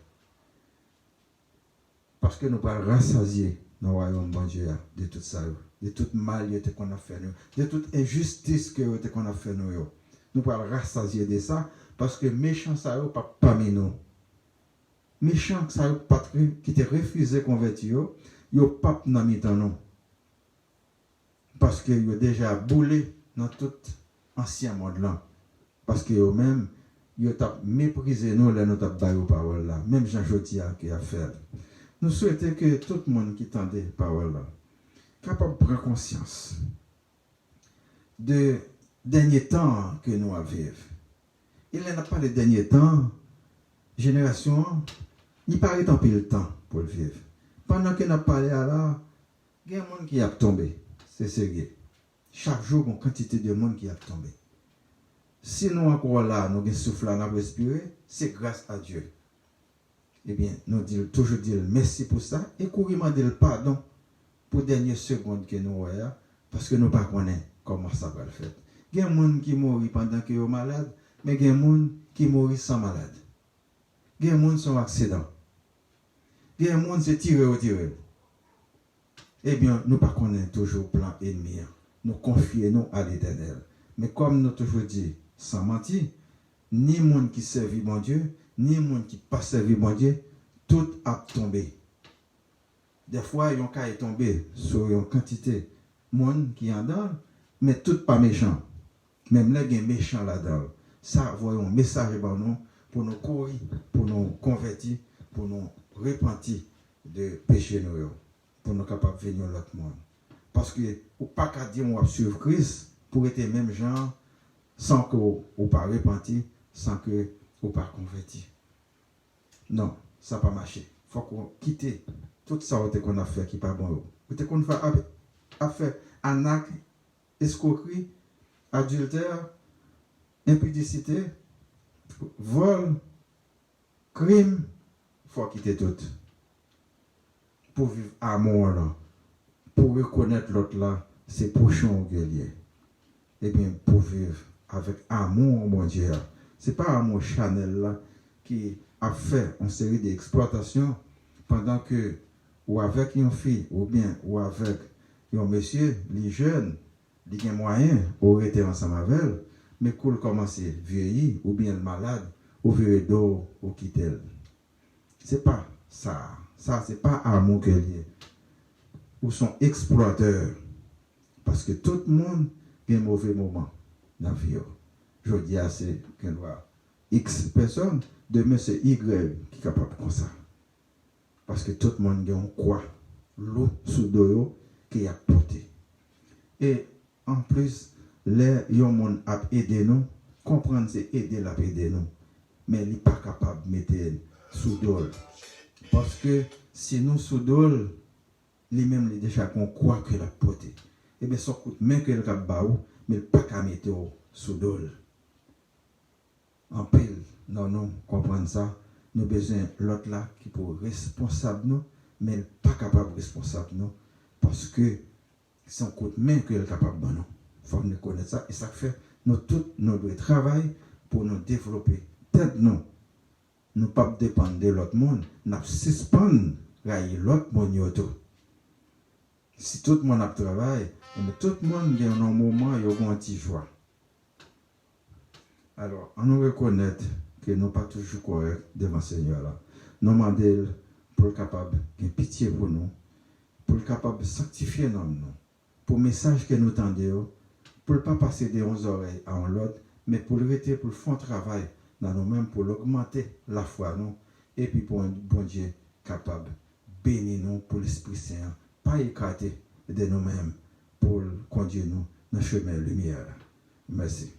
[SPEAKER 1] Parce que nous allons rassasier dans le royaume de Dieu de tout ça, de toute mal qu'on a fait, de toute injustice qu'on a fait. Nous allons rassasier de ça parce que méchant ça n'est pas parmi nous. Méchant ça qui te refusé de convertir, il n'y a pas dans nous. Parce qu'ils ont déjà boulé dans tout ancien monde là. Parce que eux-mêmes, Yo t'a méprisé nous, là, nous t'a baillé aux paroles là. Même Jean Jodia qui a fait. Nous souhaitons que tout le monde qui tendait parole là, capable de prendre conscience de derniers temps que nous vivons. Il n'y a pas de derniers temps, génération, il paraît en pile temps pour le vivre. Pendant que nous parlé à là, il y a des gens qui a tombé. C'est sérieux. Chaque jour, il y a une quantité de monde qui a tombé. Si nous encore là, nous avons souffle à nous respirer, c'est grâce à Dieu. Eh bien, nous disons toujours dire merci pour ça et courir demander le pardon pour les dernières secondes que nous avons, parce que nous ne connaissons pas comment ça va le faire. Il y a des gens qui mourent pendant qu'ils sont malades, mais il y a des gens qui mourent sans malade. Il y a des gens qui sont accidents. Il y a des gens qui se tirent au tiré. Eh bien, nous ne connaissons pas toujours le plan ennemi. Nous confions à l'Éternel. Mais comme nous toujours dit, sans mentir, ni monde qui servit mon Dieu, ni monde qui pas servi mon Dieu, tout a tombé. Des fois, il y a un cas est tombé sur une quantité de monde qui en donne, mais tout pas méchant. Même là, il y a un méchant là-dedans. Ça, voyons un message pour nous courir, pour nous convertir, pour nous repentir de péché nous, pour nous capables de venir l'autre monde. Parce que, ou pas qu'à dire, on va suivre Christ pour être même gens, sans que vous pas repenti, sans que vous pas converti. Non, ça n'a pas marché. Il faut qu'on quitte tout ça qu'on a fait qui n'est pas bon. Vous qu'on a fait un acte, escroquerie, adultère, impudicité, vol, crime, il faut quitter tout. Pour vivre amour là, pour reconnaître l'autre là, c'est prochain au guerrier. Eh bien, pour vivre avec amour, mon Dieu, c'est pas amour Chanel là qui a fait une série d'exploitations pendant que, ou avec une fille, ou bien, ou avec un monsieur, les jeunes, les moyens, auraient été ensemble avec elle, mais qu'on commence à vieillir, ou bien le malade, ou vieillir d'eau, ou quitter. C'est pas ça. Ça, c'est pas amour que lié. Ou sont exploiteurs. Parce que tout le monde a un mauvais moment dans la vie. Je dis assez qu'elle voit X personnes, demain c'est Y qui est capable de ça. Parce que tout le monde a un quoi, l'eau sous l'eau qui a porté. Et en plus, les gens a aidé nous, comprendre c'est aider la aider nous. Mais il n'est pas capable de mettre sous l'eau. Parce que si nous sous l'eau, lui-même il déjà qu'on croit que la porté. Et bien son coup de main que le cap baou, mais il pas qu'à mettre sous l'eau. En pile, non, comprendre ça, nous avons besoin de l'autre là qui pour responsable nous, mais il pas capable de responsable nous, parce que c'est un coup de main que est capable de nous. Il faut nous connaître ça, et ça fait, nous tous, nous devons travailler pour nous développer. Peut-être nous, nous ne pouvons pas dépendre de l'autre monde, nous suspendons l'autre monde. Si tout le monde a travaillé, tout le monde a un moment, il y a un petit joie. Alors, on nous reconnaît que nous ne sommes pas toujours corrects devant le Seigneur. Là. Nous demandons pour le capable de pitié pour nous, pour le capable de sanctifier nous, pour le message que nous tendons, pour ne pas passer de 11 oreilles à l'autre, mais pour le rester, pour le faire travail dans nous-mêmes, pour l'augmenter la foi, nous, et puis pour un bon Dieu capable de bénir nous pour l'Esprit Saint, pas écarter de nous-mêmes, pour conduire nous dans le chemin de lumière. Merci.